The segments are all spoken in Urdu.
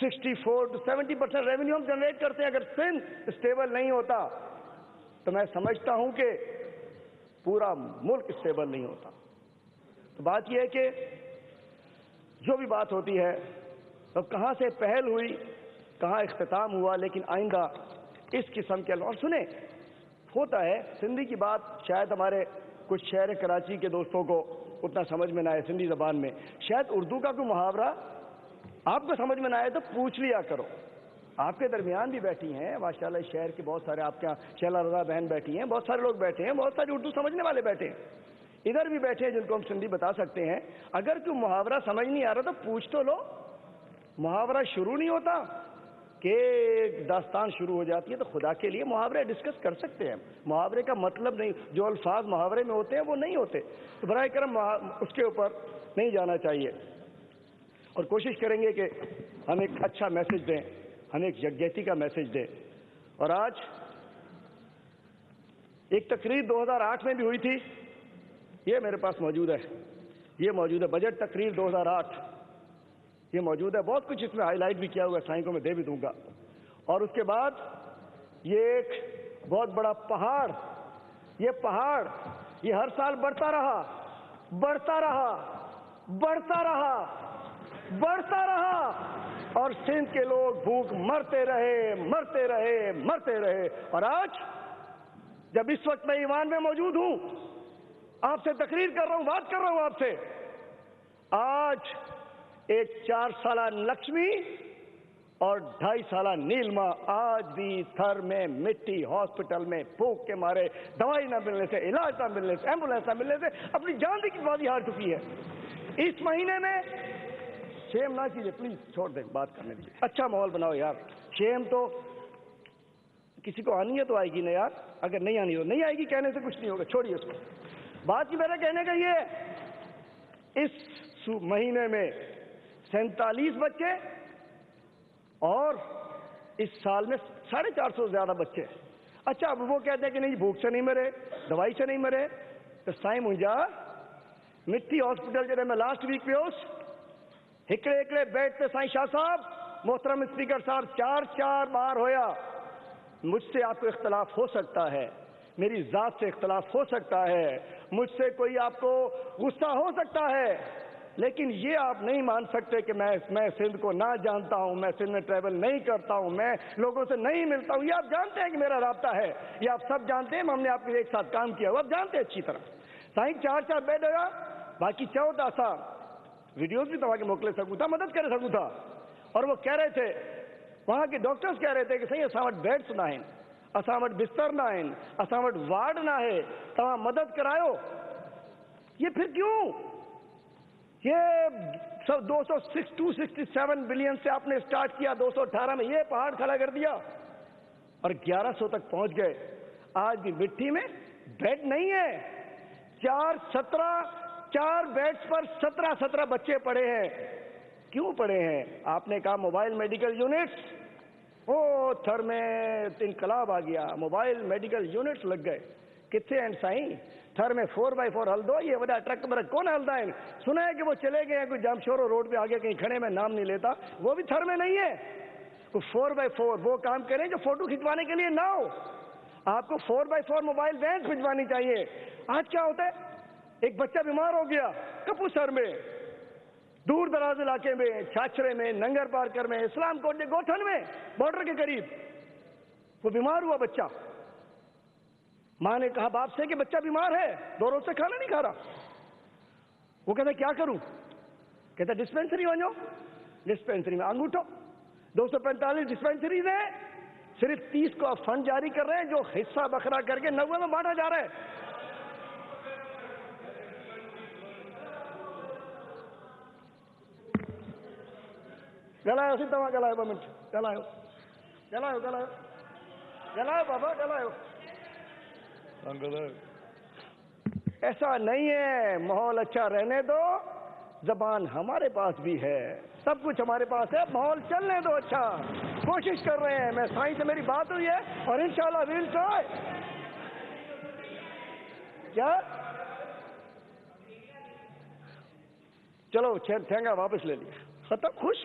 64 to 70% ریونیو ہم جنریٹ کرتے ہیں. اگر سندھ اسٹیبل نہیں ہوتا تو میں سمجھتا ہوں کہ پورا ملک اسٹیبل نہیں ہوتا. تو بات یہ ہے کہ جو بھی بات ہوتی ہے اب کہاں سے پہل ہوئی کہاں اختتام ہوا, لیکن آئندہ اس قسم کے اور سنیں ہوتا ہے سندھی کی بات شاید ہمارے کچھ شہر کراچی کے دوستوں کو اتنا سمجھ میں نہ آئے سندھی زبان میں, شاید اردو کا کوئی محاورہ آپ کو سمجھ میں نہ آئے تو پوچھ لیا کرو. آپ کے درمیان بھی بیٹھی ہیں ماشاءاللہ شہر کے بہت سارے, آپ کے یہاں شیلا رضا بہن بیٹھی ہیں, بہت سارے لوگ بیٹھے ہیں, بہت سارے اردو سمجھنے والے بیٹھے ہیں, ادھر بھی بیٹھے ہیں جن کو ہم سندھی بتا سکتے ہیں. اگر کوئی محاورہ سمجھ نہیں آ رہا تو پوچھ تو لو. محاورہ شروع نہیں ہوتا کہ داستان شروع ہو جاتی ہے, تو خدا کے لیے محاورے ڈسکس کر سکتے ہیں. محاورے کا مطلب نہیں, جو الفاظ محاورے میں ہوتے ہیں وہ نہیں ہوتے, تو براہ کرم اس کے اوپر نہیں جانا چاہیے. اور کوشش کریں گے کہ ہم ایک اچھا میسج دیں, ہم ایک یکجہتی کا میسج دیں. اور آج ایک تقریر 2008 میں بھی ہوئی تھی, یہ میرے پاس موجود ہے, یہ موجود ہے بجٹ تقریر 2008, یہ موجود ہے. بہت کچھ اس میں ہائی لائٹ بھی کیا ہوا ہے, سائیں کو میں دے بھی دوں گا. اور اس کے بعد یہ ایک بہت بڑا پہاڑ, یہ پہاڑ یہ ہر سال بڑھتا رہا, بڑھتا رہا, بڑھتا رہا, بڑھتا رہا, اور سندھ کے لوگ بھوک مرتے رہے, مرتے رہے, مرتے رہے. اور آج جب اس وقت میں ایوان میں موجود ہوں, آپ سے تقریر کر رہا ہوں, بات کر رہا ہوں آپ سے, آج ایک 4 سالہ لکشمی اور 2.5 سالہ نیلما آج بھی تھر میں مٹی ہاسپٹل میں بھوک کے مارے, دوائی نہ ملنے سے, علاج نہ ملنے سے, ایمبولینس نہ ملنے سے اپنی جان کی بازی ہار چکی ہے. اس مہینے میں شیم نہ کیجیے پلیز, چھوڑ دیں, بات کرنے دیجیے, اچھا ماحول بناؤ یار. شیم تو کسی کو آنی ہے تو آئے گی نا یار, اگر نہیں آنی ہو نہیں آئے گی, کہنے سے کچھ نہیں ہوگا, چھوڑیے اس کو. بات کی میرا کہنے کا یہ, اس مہینے میں 47 بچے اور اس سال میں 450 زیادہ بچے. اچھا اب وہ کہتے ہیں کہ نہیں بھوک سے نہیں مرے, دوائی سے نہیں مرے, تو سائیں منجا مٹی ہاسپٹل جڑے میں لاسٹ ویک پیوس ہکڑے ہکڑے بیٹھ پہ سائیں شاہ صاحب, محترم اسپیکر صاحب, 4 بار ہویا. مجھ سے آپ کو اختلاف ہو سکتا ہے, میری ذات سے اختلاف ہو سکتا ہے, مجھ سے کوئی آپ کو غصہ ہو سکتا ہے, لیکن یہ آپ نہیں مان سکتے کہ میں سندھ کو نہ جانتا ہوں, میں سندھ میں ٹریول نہیں کرتا ہوں, میں لوگوں سے نہیں ملتا ہوں. یہ آپ جانتے ہیں کہ میرا رابطہ ہے, یہ آپ سب جانتے ہیں, ہم نے آپ کے ایک ساتھ کام کیا ہوا, آپ جانتے ہیں اچھی طرح. سائیں 4 بیڈ ہوا, باقی 14 سا ویڈیوز بھی تمہارے موکلے سکوں تھا, مدد کرے سکوں تھا. اور وہ کہہ رہے تھے, وہاں کے ڈاکٹرز کہہ رہے تھے کہ صحیح اساں وٹ بیڈس نہ ہیں, اساں وٹ بستر نہ ہیں, اساں وٹ وارڈ نہ ہے, تمہاں مدد کرایو. یہ پھر کیوں؟ یہ سب 267 بلین سے آپ نے سٹارٹ کیا, 218 میں یہ پہاڑ کھڑا کر دیا اور 1100 تک پہنچ گئے. آج بھی مٹی میں بیڈ نہیں ہے. 4 بیڈز پر 17 بچے پڑے ہیں. کیوں پڑے ہیں؟ آپ نے کہا موبائل میڈیکل یونٹس, او تھر میں انقلاب آ گیا, موبائل میڈیکل یونٹس لگ گئے. کتنے ہیں سائیں؟ تھر میں 4x4 ہل دو, یہ وڈا ٹرک برک کون ہلدا ہے؟ سنا ہے کہ وہ چلے گئے ہیں کوئی جامشورو روڈ پہ آگے کہیں کھڑے, میں نام نہیں لیتا, وہ بھی تھر میں نہیں ہے. 4x4 وہ کام کریں جو فوٹو کھنچوانے کے لیے نہ ہو. آپ کو 4x4 موبائل وین کھنچوانی چاہیے. آج کیا ہوتا ہے, ایک بچہ بیمار ہو گیا کپوسر میں, دور دراز علاقے میں, چھاچرے میں, ننگر پارکر میں, اسلام کوٹ گوٹھن میں, بارڈر کے قریب, وہ بیمار ہوا بچہ. ماں نے کہا باپ سے کہ بچہ بیمار ہے, 2 روز سے کھانا نہیں کھا رہا. وہ کہتا کیا کروں؟ کہتا ڈسپینسری ہو جاؤ. ڈسپینسری میں انگوٹھو 245 ڈسپینسریز ہیں, صرف 30 کو آپ فنڈ جاری کر رہے ہیں جو حصہ بکھرا کر کے 90 میں بانٹا جا رہا ہے. گلایو سی تمہیں گلایو 2 منٹ گلایو گلایو گلایو گلایو بابا گلایو. ایسا نہیں ہے, ماحول اچھا رہنے دو, زبان ہمارے پاس بھی ہے, سب کچھ ہمارے پاس ہے, ماحول چلنے دو. اچھا کوشش کر رہے ہیں, میں سائیں سے میری بات ہوئی ہے اور انشاءاللہ ویل ٹرائی. کیا چلو ٹھینگا واپس لے لیا, ختم, خوش.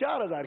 4000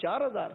4000,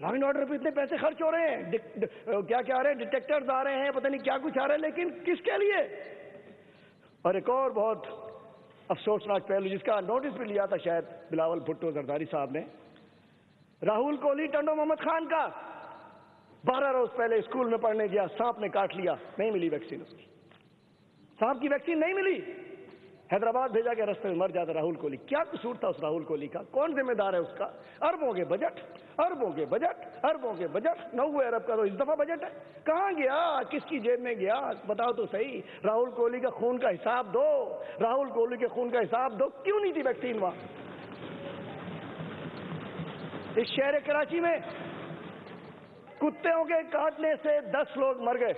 لا اینڈ آرڈر پہ اتنے پیسے خرچ ہو رہے ہیں، کیا کیا آ رہے ہیں، ڈیٹیکٹرز آ رہے ہیں، پتہ نہیں کیا کچھ آ رہا ہے، لیکن کس کے لیے؟ اور ایک اور بہت افسوسناک پہلو جس کا نوٹس بھی لیا تھا شاید بلاول بھٹو زرداری صاحب نے، راہل کوہلی ٹنڈو محمد خان کا 12 روز پہلے اسکول میں پڑھنے گیا، سانپ نے کاٹ لیا، نہیں ملی ویکسین، اس کی سانپ کی ویکسین نہیں ملی، حیدرآباد بھیجا کہ رستے میں مر جاتا راہل کوہلی۔ کیا قصور تھا اس راہل کوہلی کا؟ کون ذمہ دار ہے اس کا؟ اربوں کے بجٹ، اربوں کے بجٹ، اربوں کے بجٹ، 90 ارب کا تو اس دفعہ بجٹ ہے، کہاں گیا؟ کس کی جیب میں گیا؟ بتاؤ تو صحیح۔ راہل کوہلی کا خون کا حساب دو، راہل کوہلی کے خون کا حساب دو، کیوں نہیں تھی ویکسین وہاں؟ اس شہر کراچی میں کتوں کے کاٹنے سے 10 لوگ مر گئے،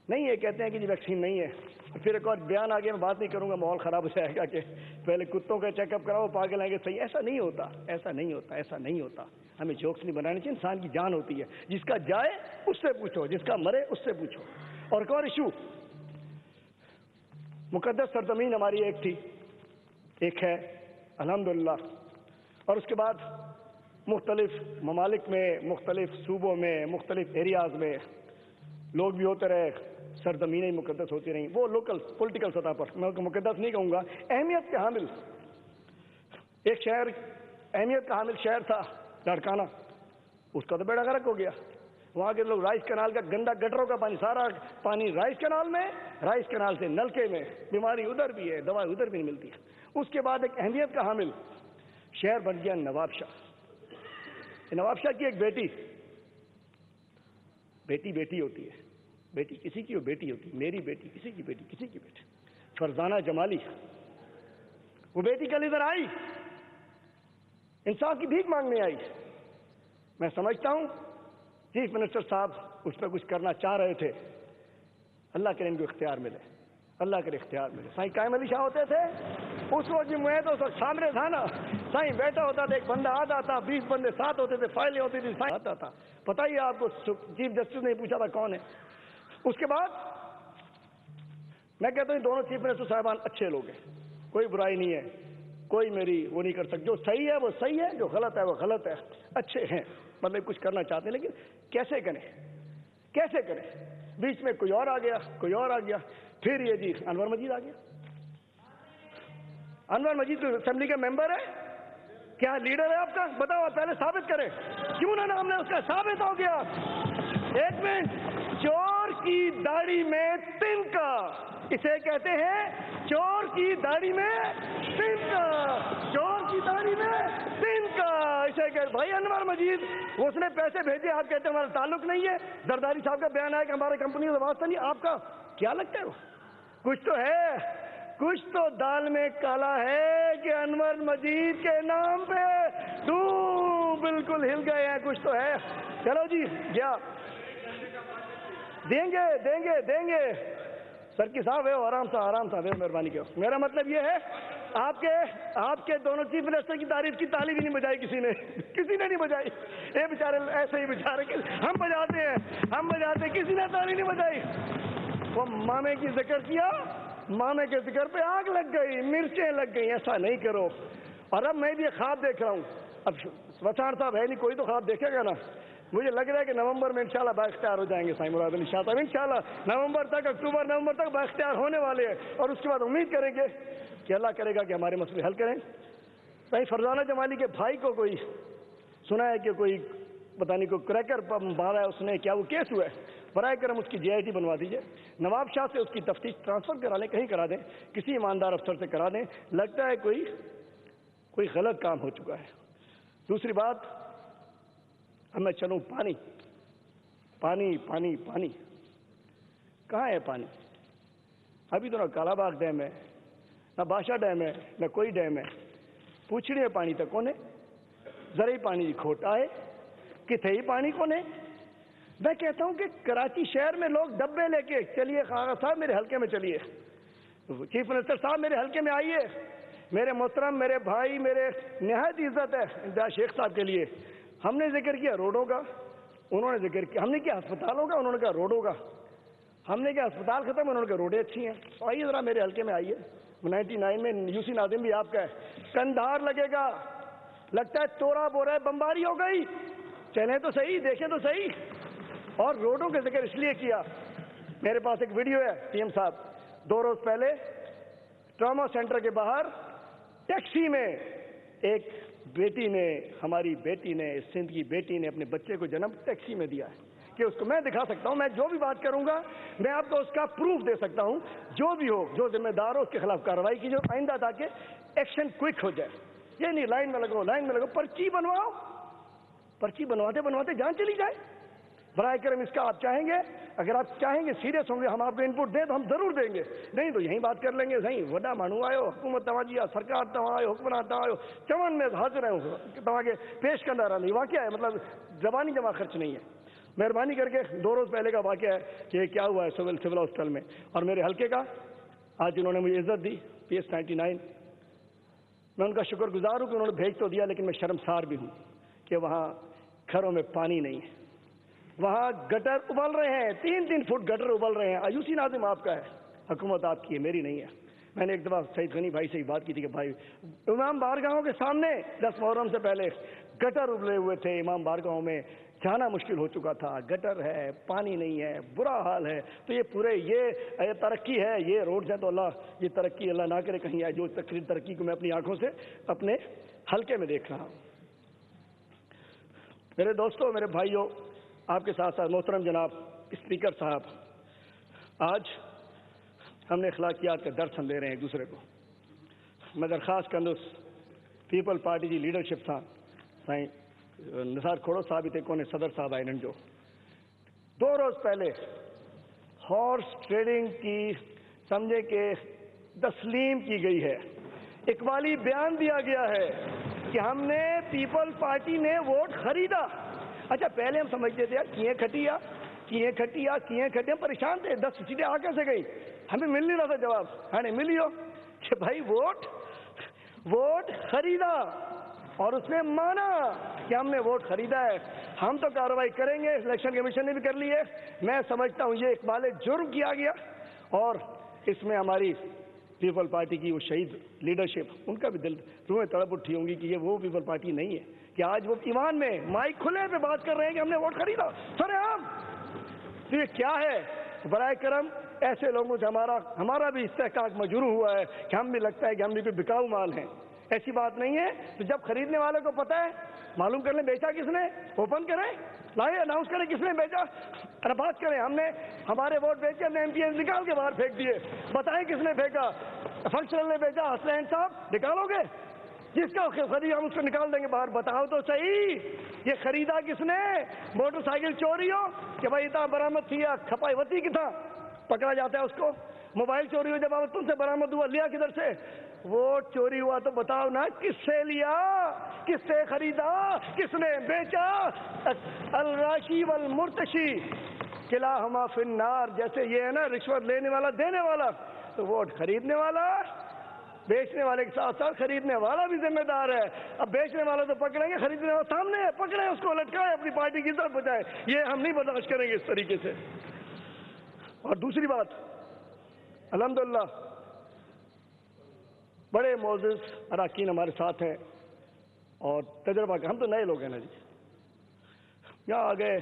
نہیں یہ کہتے ہیں کہ جی ویکسین نہیں ہے، پھر ایک اور بیان آگے میں بات نہیں کروں گا، ماحول خراب ہو جائے گا کہ پہلے کتوں کا چیک اپ کراؤ، پاگل آئیں گے، صحیح، ایسا نہیں ہوتا، ایسا نہیں ہوتا، ایسا نہیں ہوتا۔ ہمیں جوکس نہیں بنانے چاہیے، انسان کی جان ہوتی ہے، جس کا جائے اس سے پوچھو، جس کا مرے اس سے پوچھو۔ اور ایک اور ایشو، مقدس سرزمین ہماری ایک تھی، ایک ہے الحمدللہ، اور اس کے بعد مختلف ممالک میں، مختلف صوبوں میں، مختلف ایریاز میں لوگ بھی ہوتے رہے، سرزمینیں مقدس ہوتی رہیں، وہ لوکل پولیٹیکل سطح پر، میں مقدس نہیں کہوں گا، اہمیت کے حامل ایک شہر، اہمیت کا حامل شہر تھا لاڑکانہ، اس کا تو بیڑا غرق ہو گیا۔ وہاں کے لوگ رائس کنال کا گندا گٹروں کا پانی، سارا پانی رائس کنال میں، رائس کنال سے نلکے میں، بیماری ادھر بھی ہے، دوائی ادھر بھی نہیں ملتی ہے۔ اس کے بعد ایک اہمیت کا حامل شہر بن گیا نواب شاہ۔ نواب شاہ کی ایک بیٹی بیٹی ہوتی ہے، بیٹی کسی کی وہ بیٹی ہوتی ہے، میری بیٹی، کسی کی بیٹی، کسی کی بیٹی، فرزانہ جمالی، وہ بیٹی کل ادھر آئی، انصاف کی بھیک مانگنے آئی۔ میں سمجھتا ہوں چیف منسٹر صاحب اس پہ کچھ کرنا چاہ رہے تھے، اللہ کرے ان کو اختیار ملے، اللہ کرے اختیار ملے۔ سائیں قائم علی شاہ ہوتے تھے اس وقت، میں تو اس وقت سامنے تھا نا، سائیں بیٹا ہوتا تھا، ایک بندہ آتا تھا، 20 بندے ساتھ ہوتے تھے، فائلیں ہوتی تھی، سائیں آتا تھا، پتہ ہی آپ کو چیف جسٹس نے پوچھا تھا کون ہے۔ اس کے بعد میں کہتا ہوں دونوں چیف منسٹر صاحبان اچھے لوگ ہیں، کوئی برائی نہیں ہے، کوئی میری وہ نہیں کر سکتا، جو صحیح ہے وہ صحیح ہے، جو غلط ہے وہ غلط ہے، اچھے ہیں، مطلب کچھ کرنا چاہتے ہیں، لیکن کیسے کریں، کیسے کریں؟ بیچ میں کوئی اور آ گیا، کوئی اور آ گیا، پھر یہ جی انور مجید آ گیا۔ انور مجید تو اسمبلی کا ممبر ہے، کیا لیڈر ہے آپ کا؟ بتاؤ، آپ پہلے ثابت کریں، کیوں نہ نام لیں اس کا؟ ثابت ہو گیا۔ ایک منٹ، چور کی داڑھی میں تنکا، اسے کہتے ہیں چور کی داڑھی میں تنکا، چور کی داڑھی میں تنکا، اسے کہتے بھائی انور مجید، اس نے پیسے بھیجے، آپ کہتے ہیں ہمارا تعلق نہیں ہے، زرداری صاحب کا بیان ہے کہ ہمارے کمپنی سے واسطہ نہیں، آپ کا کیا لگتا ہے؟ وہ کچھ تو ہے، کچھ تو دال میں کالا ہے کہ انور مجید کے نام پہ تو بالکل ہل گئے ہیں، کچھ تو ہے۔ چلو جی گیا، دیں گے دیں گے دیں گے، سر کی صاحب ہے، آرام سے آرام سے، مہربانی کرو۔ میرا مطلب یہ ہے، آپ کے دونوں چیف منسٹر کی تعریف کی تالی بھی نہیں بجائی کسی نے نہیں بجائی، یہ بیچارے ایسے ہی بیچارے، ہم بجاتے ہیں، کسی نے تالی نہیں بجائی۔ وہ مامے کی ذکر کیا، مامے کے ذکر پہ آگ لگ گئی، مرچیں لگ گئی، ایسا نہیں کرو۔ اور اب میں بھی یہ خواب دیکھ رہا ہوں، اب وسان صاحب ہے نہیں، کوئی تو خواب دیکھے گا نا، مجھے لگ رہا ہے کہ نومبر میں انشاءاللہ بااختیار ہو جائیں گے سائیں مراد علی شاہ صاحب، انشاءاللہ نومبر تک، اکتوبر نومبر تک بااختیار ہونے والے ہیں، اور اس کے بعد امید کریں گے کہ اللہ کرے گا کہ ہمارے مسئلے حل کریں۔ سائیں فرزانہ جمالی کے بھائی کو کوئی سنا ہے کہ کوئی پتہ نہیں کوئی کریکر مارا ہے اس نے، کیا وہ کیس ہوا ہے؟ برائے کرم اس کی JIT بنوا دیجئے، نواب شاہ سے اس کی تفتیش ٹرانسفر کرا لیں، کہیں کرا دیں، کسی ایماندار افسر سے کرا دیں، لگتا ہے کوئی غلط کام ہو چکا ہے۔ دوسری بات، اب میں چلوں پانی پانی پانی پانی، کہاں ہے پانی؟ ابھی تو نہ کالا باغ ڈیم ہے، نہ بادشاہ ڈیم ہے، نہ کوئی ڈیم ہے، پوچھڑے پانی تک کونے، زرعی پانی کھوٹا ہے، کتنے ہی پانی کونے۔ میں کہتا ہوں کہ کراچی شہر میں لوگ ڈبے لے کے چلیے، خاغا صاحب میرے حلقے میں چلیے، چیف منسٹر صاحب میرے حلقے میں آئیے، میرے محترم، میرے بھائی، میرے نہایت عزت ہے امتیاز شیخ صاحب کے لیے، ہم نے ذکر کیا روڈوں کا، انہوں نے ذکر کیا، ہم نے کیا ہسپتالوں کا، انہوں نے کہا روڈوں کا، ہم نے کیا ہسپتال ختم، انہوں نے کہا روڈیں اچھی ہیں۔ آئیے ذرا میرے حلقے میں آئیے، 99 میں UC ناظم بھی آپ کا ہے، کندھار لگے گا، لگتا ہے تورا بورا بمباری ہو گئی، چلیں تو صحیح، دیکھیں تو صحیح۔ اور روڈوں کا ذکر اس لیے کیا، میرے پاس ایک ویڈیو ہے پی ایم صاحب، 2 روز پہلے ٹراما سینٹر کے باہر ٹیکسی میں ایک بیٹی نے، ہماری بیٹی نے، سندھ کی بیٹی نے اپنے بچے کو جنم ٹیکسی میں دیا ہے کہ اس کو میں دکھا سکتا ہوں، میں جو بھی بات کروں گا میں آپ کو اس کا پروف دے سکتا ہوں، جو بھی ہو، جو ذمہ دار ہو اس کے خلاف کارروائی کی جو آئندہ تاکہ ایکشن کوئک ہو جائے۔ یہ نہیں لائن میں لگو، لائن میں لگو، پرچی بنواؤ، پرچی بنواتے بنواتے جان چلی جائے۔ برائے کرم اس کا آپ چاہیں گے، اگر آپ چاہیں گے سیریس ہوں گے ہم آپ کو انپٹ دیں تو ہم ضرور دیں گے، نہیں تو یہیں بات کر لیں گے۔ صحیح وڈا مانو آئے ہو، حکومت تواجیہ، سرکار تواں آئے ہو، حکمران تواں آئے ہو، چون میں حاضر ہیں تواں کے پیش کرنا رہا نہیں، واقعہ ہے، مطلب زبانی جمع خرچ نہیں ہے۔ مہربانی کر کے 2 روز پہلے کا واقعہ ہے کہ کیا ہوا ہے سول ہاسپٹل میں، اور میرے حلقے کا آج انہوں نے مجھے عزت دی PS 99، میں ان کا شکر گزار ہوں کہ انہوں نے بھیج تو دیا، لیکن میں شرمسار بھی ہوں کہ وہاں گھروں میں پانی نہیں ہے، وہاں گٹر ابل رہے ہیں، 3-3 فٹ گٹر ابل رہے ہیں۔ آیوسی ناظم آپ کا ہے، حکومت آپ کی ہے، میری نہیں ہے۔ میں نے ایک دفعہ سعید غنی بھائی سے ہی بات کی تھی کہ بھائی امام بارگاہوں کے سامنے 10 محرم سے پہلے گٹر ابلے ہوئے تھے، امام بارگاہوں میں جانا مشکل ہو چکا تھا، گٹر ہے، پانی نہیں ہے، برا حال ہے۔ تو یہ پورے یہ ترقی ہے، یہ روڈز ہیں، تو اللہ یہ ترقی اللہ نہ کرے کہیں آئے، جو ترقی کو میں اپنی آنکھوں سے اپنے حلقے میں دیکھ رہا ہوں۔ میرے دوستوں، میرے بھائیوں، آپ کے ساتھ ساتھ محترم جناب اسپیکر صاحب، آج ہم نے اخلاقیات کا درس ہم دے رہے ہیں ایک دوسرے کو۔ میں درخواست کندس پیپل پارٹی کی لیڈرشپ تھا، سائیں نثار کھوڑو صاحب ہی تھے، کونے صدر صاحب آئے جو 2 روز پہلے ہارس ٹریڈنگ کی سمجھے کہ تسلیم کی گئی ہے، اقبالی بیان دیا گیا ہے کہ ہم نے پیپل پارٹی نے ووٹ خریدا۔ اچھا پہلے ہم سمجھتے تھے یار کیے کھٹیا ہم پریشان تھے، 10 سیٹیں آ کیسے گئی، ہمیں مل نہیں رہا تھا جواب، ہاں نہیں ملی ہو کہ بھائی ووٹ خریدا، اور اس نے مانا کہ ہم نے ووٹ خریدا ہے، ہم تو کارروائی کریں گے، الیکشن کمیشن نے بھی کر لی ہے۔ میں سمجھتا ہوں یہ اقبال جرم کیا گیا، اور اس میں ہماری پیپل پارٹی کی وہ شہید لیڈرشپ، ان کا بھی دل روحیں تڑپ اٹھی ہوں گی کہ یہ وہ پیپل پارٹی نہیں ہے کہ آج وہ ایوان میں مائک کھلے پہ بات کر رہے ہیں کہ ہم نے ووٹ خریدا سر عام۔ تو یہ کیا ہے؟ برائے کرم ایسے لوگوں سے ہمارا بھی استحقاق مجروح ہوا ہے کہ ہم بھی لگتا ہے کہ ہم بھی کوئی بکاؤ مال ہیں، ایسی بات نہیں ہے۔ تو جب خریدنے والے کو پتہ ہے، معلوم کر لیں بیچا کس نے، اوپن کریں، لائے اناؤنس کریں کس نے بیچا، ارے بات کریں ہم نے ہمارے ووٹ بیچے، ہم نے MPs نکال کے باہر پھینک دیے، بتائیں کس نے پھینکا، فنکشنل نے بیچا، حسین صاحب نکالو گے، جس کا خرید ہم اس کو نکال دیں گے باہر، بتاؤ تو صحیح یہ خریدا کس نے؟ موٹر سائیکل چوری ہو کہ بھائی اتنا برآمد کیا، کھپائی وتی کتنا پکڑا جاتا ہے اس کو، موبائل چوری ہو جب تم سے برآمد ہوا، لیا کدھر سے؟ ووٹ چوری ہوا تو بتاؤ نا کس سے لیا، کس سے خریدا، کس نے بیچا؟ الراشی والمرتشی کلاہما فی النار، جیسے یہ ہے نا رشوت لینے والا دینے والا، تو ووٹ خریدنے والا بیچنے والے کے ساتھ ساتھ خریدنے والا بھی ذمہ دار ہے۔ اب بیچنے والا تو پکڑیں گے، خریدنے والا سامنے ہے، پکڑیں اس کو، لٹکائیں، اپنی پارٹی کی طرف بچائیں، یہ ہم نہیں برداشت کریں گے اس طریقے سے۔ اور دوسری بات، الحمدللہ بڑے معزز اراکین ہمارے ساتھ ہیں اور تجربہ ہم تو نئے لوگ ہیں نا جی، یہاں آ گئے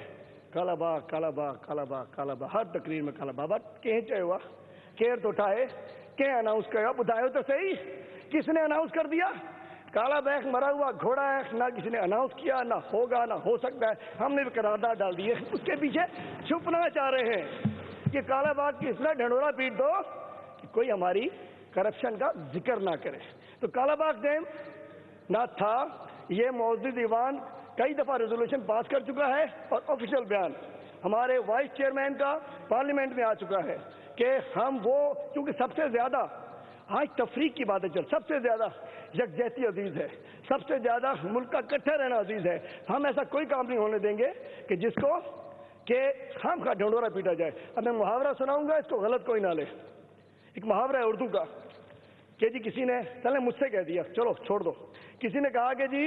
کالا باغ کالا باغ کالا باغ کالا باغ، ہر تقریر میں کالا باغ، کہیں چاہے ہوا کیئر تو اٹھائے، کہ اناؤنس کرا، بتاؤ تو صحیح کس نے اناؤنس کر دیا؟ کالا بیگ مرا ہوا گھوڑا ہے، نہ کسی نے اناؤنس کیا، نہ ہوگا نہ ہو سکتا ہے، ہم نے بھی قرارداد ڈال دی ہے، اس کے پیچھے چھپنا چاہ رہے ہیں کہ کالا باغ کی اس طرح ڈھنڈورا پیٹ دو کہ کوئی ہماری کرپشن کا ذکر نہ کرے۔ تو کالا باغ ڈیم نہ تھا، یہ معزز ایوان کئی دفعہ ریزولوشن پاس کر چکا ہے، اور آفیشیل بیان ہمارے وائس چیئرمین کا پارلیمنٹ میں آ چکا ہے کہ ہم وہ، کیونکہ سب سے زیادہ آج تفریق کی باتیں چل، سب سے زیادہ یکجہتی عزیز ہے، سب سے زیادہ ملک کا اکٹھے رہنا عزیز ہے، ہم ایسا کوئی کام نہیں ہونے دیں گے کہ جس کو کہ خام کا ڈھنڈورا پیٹا جائے۔ اب میں محاورہ سناؤں گا، اس کو غلط کوئی نہ لے۔ ایک محاورہ ہے اردو کا کہ جی کسی نے، چلے مجھ سے کہہ دیا، چلو چھوڑ دو، کسی نے کہا کہ جی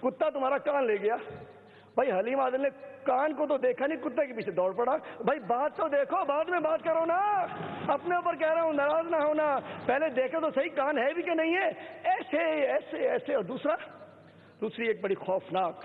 کتا تمہارا کان لے گیا، بھائی حلیم عادل نے کان کو تو دیکھا نہیں، کتے کے پیچھے دوڑ پڑا، بھائی بات تو دیکھو، بعد میں بات کرو نا، اپنے اوپر کہہ رہا ہوں ناراض نہ ہونا، پہلے دیکھو تو صحیح کان ہے بھی کہ نہیں ہے، ایسے ایسے ایسے۔ اور دوسری ایک بڑی خوفناک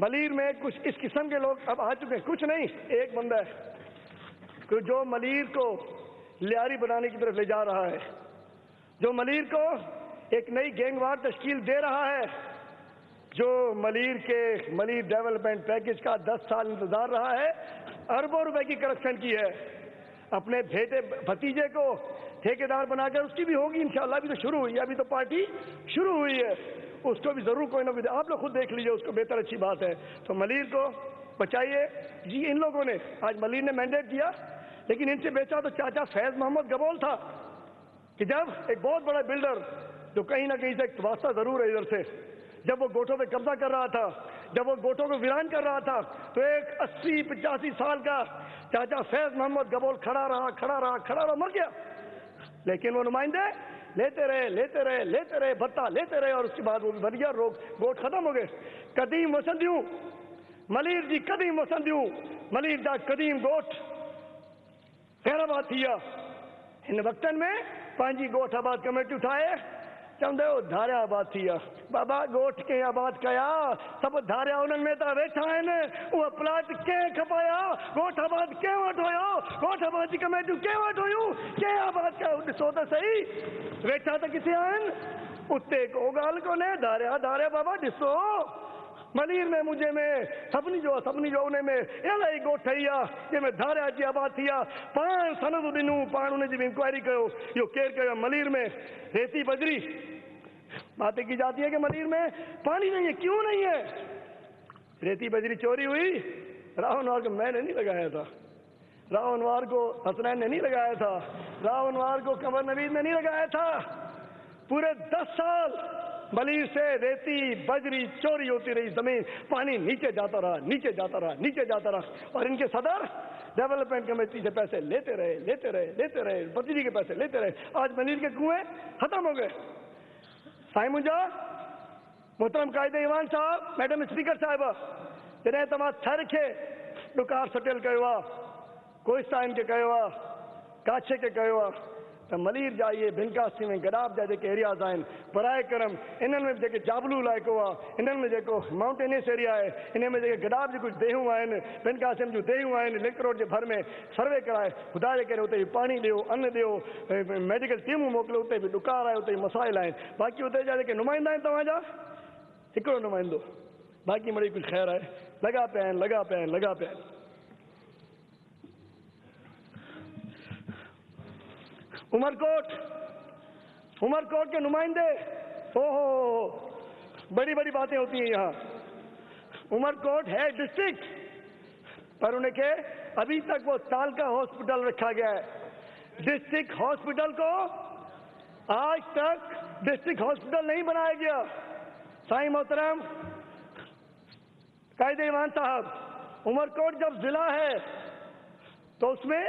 ملیر میں کچھ اس قسم کے لوگ اب آ چکے ہیں، کچھ نہیں، ایک بندہ ہے کہ جو ملیر کو لیاری بنانے کی طرف لے جا رہا ہے، جو ملیر کو ایک نئی گینگ وار تشکیل دے رہا ہے، جو ملیر کے ملیر ڈیولپمنٹ پیکج کا 10 سال انتظار رہا ہے، اربوں روپے کی کرپشن کی ہے، اپنے بیٹے بھتیجے کو ٹھیکیدار بنا کر، اس کی بھی ہوگی انشاءاللہ، ابھی تو شروع ہوئی ہے، ابھی تو پارٹی شروع ہوئی ہے، اس کو بھی ضرور کوئی نہ کوئی، آپ لوگ خود دیکھ لیجئے اس کو، بہتر اچھی بات ہے۔ تو ملیر کو بچائیے جی۔ ان لوگوں نے آج ملیر نے مینڈیٹ دیا، لیکن ان سے بیچا تو چاچا فیض محمد گبول تھا، کہ جب ایک بہت بڑا بلڈر جو کہیں نہ کہیں سے ایک واسطہ ضرور ہے ادھر سے، جب وہ گوٹوں پہ قبضہ کر رہا تھا، جب وہ گوٹوں کو ویران کر رہا تھا، تو ایک 80-85 سال کا چاچا فیض محمد گبول کھڑا رہا، مر گیا، لیکن وہ نمائندے لیتے رہے، بھتہ لیتے رہے، اور اس کے بعد وہ بھی بن گیا، گوٹ ختم ہو گئے۔ قدیم وسندیوں ملیر جی، قدیم وسندیوں ملیر دا قدیم گوٹ خیر آباد تھیا، ان وقتن میں پانچی گوٹ آباد کمیٹی اٹھائے چندے ہو دھاریا آباد تھیا، بابا گوٹ کے آباد کیا سب دھاریا انہوں میں تا ویٹھا ہے، وہ پلاٹ کے کھپایا، گوٹ آباد کے وٹ ہویا، گوٹ آباد کی کمیٹی کے وٹ ہویوں، کے آباد کا سو تو صحیح ویٹھا تا کسی آئین اتے کو گال کو نے دھاریا بابا ڈسو ملیر میں مجھے میں سبنی جو انہیں میں الائی گوٹ تھیا یہ میں دھاریا جی آباد تھیا، 5 سند دنوں پان انہیں جب انکوائری کرو یہ کیر کرو ملیر میں ریتی بجری باتیں کی جاتی ہے کہ ملیر میں پانی نہیں ہے، کیوں نہیں ہے؟ ریتی بجری چوری ہوئی، راہ انوار کو میں نے نہیں لگایا تھا، راہ انوار کو حسنین نے نہیں لگایا تھا، راہ انوار کو قمر نوید نے نہیں لگایا تھا، پورے 10 سال ملیر سے ریتی بجری چوری ہوتی رہی، زمین پانی نیچے جاتا رہا، اور ان کے صدر ڈیولپمنٹ کمیٹی سے پیسے لیتے رہے، بجری کے پیسے لیتے رہے، آج ملیر کے کنویں ختم ہو گئے۔ سائیں منجا محترم قائد ایوان صاحب، میڈم اسپیکر صاحبہ، جنہیں اعتماد تھر کے ڈکار سٹیل کہوا، کوئستان کے کہوا، کاچھے کے کہوا، تو ملیر جائیے بھنکاسی میں گڑاب جائے کہ ایریاز آئیں برائے کرم انہوں میں جے جابلو لائق ہوا، انہوں میں جے کو ماؤنٹینس ایریا ہے، انہوں میں جے گڑاب جو کچھ دیہوں آئیں بھنکاسی میں جو دیہوں آئیں لنک روڈ کے بھر میں سروے کرائے، خدا جے کرے ہوتے ہی پانی دیو، ان دیو، میڈیکل ٹیموں موکلے، ہوتے بھی ڈکار آئے، ہوتے ہی مسائل آئیں، باقی ہوتے جائے کہ نمائندہ ہیں تو جا ہکڑو نمائندو، باقی مڑی کچھ خیر آئے، لگا پین۔ عمرکوٹ کے نمائندے، بڑی باتیں ہوتی ہیں یہاں۔ عمرکوٹ ہے ڈسٹرکٹ، پر انہیں کہ ابھی تک وہ تالکا ہاسپٹل رکھا گیا ہے، ڈسٹرکٹ ہاسپٹل کو آج تک ڈسٹرکٹ ہاسپٹل نہیں بنایا گیا۔ سائیں محترم قائد ایوان صاحب، عمرکوٹ جب ضلع ہے تو اس میں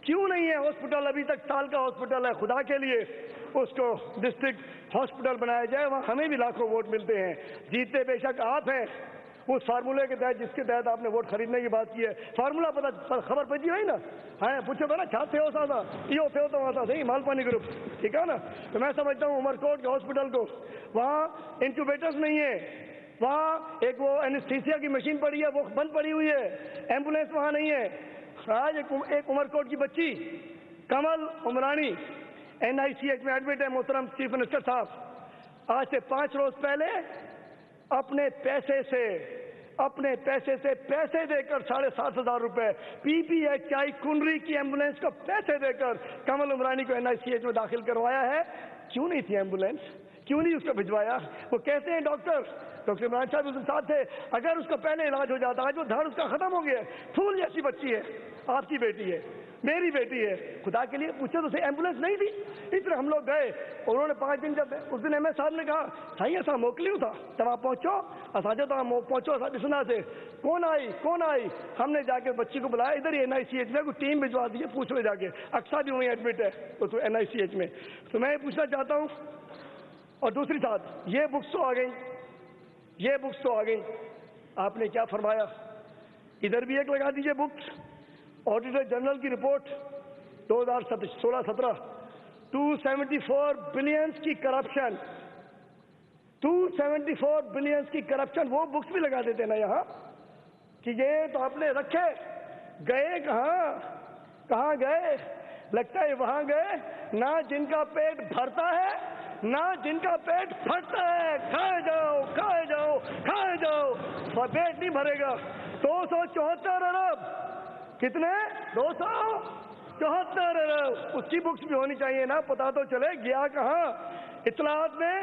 کیوں نہیں ہے ہاسپٹل؟ ابھی تک سال کا ہاسپٹل ہے، خدا کے لیے اس کو ڈسٹرکٹ ہاسپٹل بنایا جائے، وہاں ہمیں بھی لاکھوں ووٹ ملتے ہیں، جیتتے بے شک آپ ہیں، اس فارمولے کے تحت جس کے تحت آپ نے ووٹ خریدنے کی بات کی ہے، فارمولا پتہ خبر پڑی ہوئی نا، ہاں پوچھو تھا نا کیا تھے ہو سا یہ تھے تو وہاں صحیح مالپانی گروپ، ٹھیک ہے نا؟ تو میں سمجھتا ہوں عمرکوٹ کے ہاسپٹل کو وہاں انکیوبیٹرز نہیں ہے، وہاں ایک وہ اینستھیسیا کی مشین پڑی ہے وہ بند پڑی ہوئی ہے، ایمبولینس وہاں نہیں ہے۔ آج ایک عمرکوٹ کی بچی کمل عمرانی NICH میں ایڈمٹ ہے، محترم چیف منسٹر صاحب، آج سے 5 روز پہلے اپنے پیسے سے پیسے دے کر 7,500 روپے PPHI کنری کی ایمبولینس کو پیسے دے کر کمل عمرانی کو NICH میں داخل کروایا ہے۔ کیوں نہیں تھی ایمبولینس؟ کیوں نہیں اس کو بھجوایا؟ وہ کہتے ہیں ڈاکٹر عمران صاحب اس کے ساتھ تھے، اگر اس کا پہلے علاج ہو جاتا، آج وہ دھڑ اس کا ختم ہو گیا ہے، پھول جیسی بچی ہے، آپ کی بیٹی ہے، میری بیٹی ہے، خدا کے لیے پوچھے تو اسے ایمبولینس نہیں تھی۔ اس طرح ہم لوگ گئے، انہوں نے 5 دن جب اس دن MS صاحب نے کہا سائیں ایسا موکلیوں تھا، جب آپ پہنچو اساجو تو پہنچو ڈسنا سے کون آئی، ہم نے جا کے بچی کو بلایا، ادھر ہی NICH میں کوئی ٹیم بھجوا دی ہے، پوچھ لے جا کے، اقصا بھی وہیں ایڈمٹ ہے اس NICH میں۔ تو میں یہ پوچھنا چاہتا ہوں، اور دوسری بات، یہ بکس تو آ گئی، آپ نے کیا فرمایا؟ ادھر بھی ایک لگا دیجئے بکس، آڈیٹر جنرل کی رپورٹ 2016-17، 274 بلینز کی کرپشن، 274 بلین کی کرپشن، وہ بکس بھی لگا دیتے نا یہاں کہ یہ تو آپ نے رکھے، گئے کہاں گئے؟ لگتا ہے وہاں گئے نہ جن کا پیٹ بھرتا ہے نہ جن کا پیٹ پھٹتا ہے۔ کھائے جاؤ کھائے جاؤ کھائے جاؤ، پیٹ نہیں بھرے گا۔ 274 ارب، کتنے؟ 274 ارب، اس کی بکس بھی ہونی چاہیے نا، پتا تو چلے گیا کہاں۔ اطلاعات میں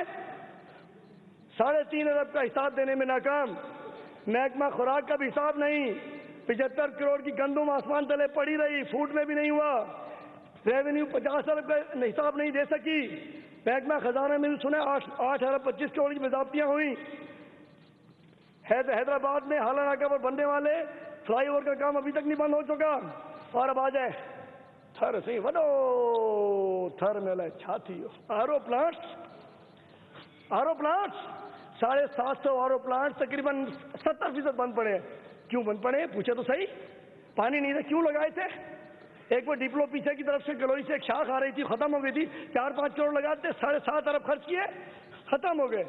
3.5 ارب کا حساب دینے میں ناکام، محکمہ خوراک کا بھی حساب نہیں، 75 کروڑ کی گندم آسمان تلے پڑی رہی، فوڈ میں بھی نہیں ہوا، ریونیو 50 ارب کا حساب نہیں دے سکی، محکمہ خزانہ میں بھی سنے 8 ارب 25 کروڑ کی باضابطیاں ہوئی۔ حیدرآباد میں حالہ ناکہ پر بننے والے فلائی اوور کا کام ابھی تک نہیں بند ہو چکا، اور اب آ جائے تھر سے وڈو تھر میں لے چھاتی ہو۔ آرو پلانٹس 750 آرو پلانٹ تقریباً 70% بند پڑے ہیں۔ کیوں بند پڑے؟ پوچھے تو صحیح، پانی نہیں تھا، کیوں لگائے تھے؟ ایک وہ ڈپلو پیچھے کی طرف سے گلوئی سے ایک شاخ آ رہی تھی، ختم ہو گئی تھی، 4-5 کروڑ لگاتے، 7.5 ارب خرچ کیے، ختم ہو گئے۔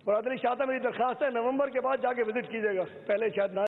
برادری شاہتا میری درخواست ہے نومبر کے بعد جا کے وزٹ کیجیے گا، پہلے شاید نہ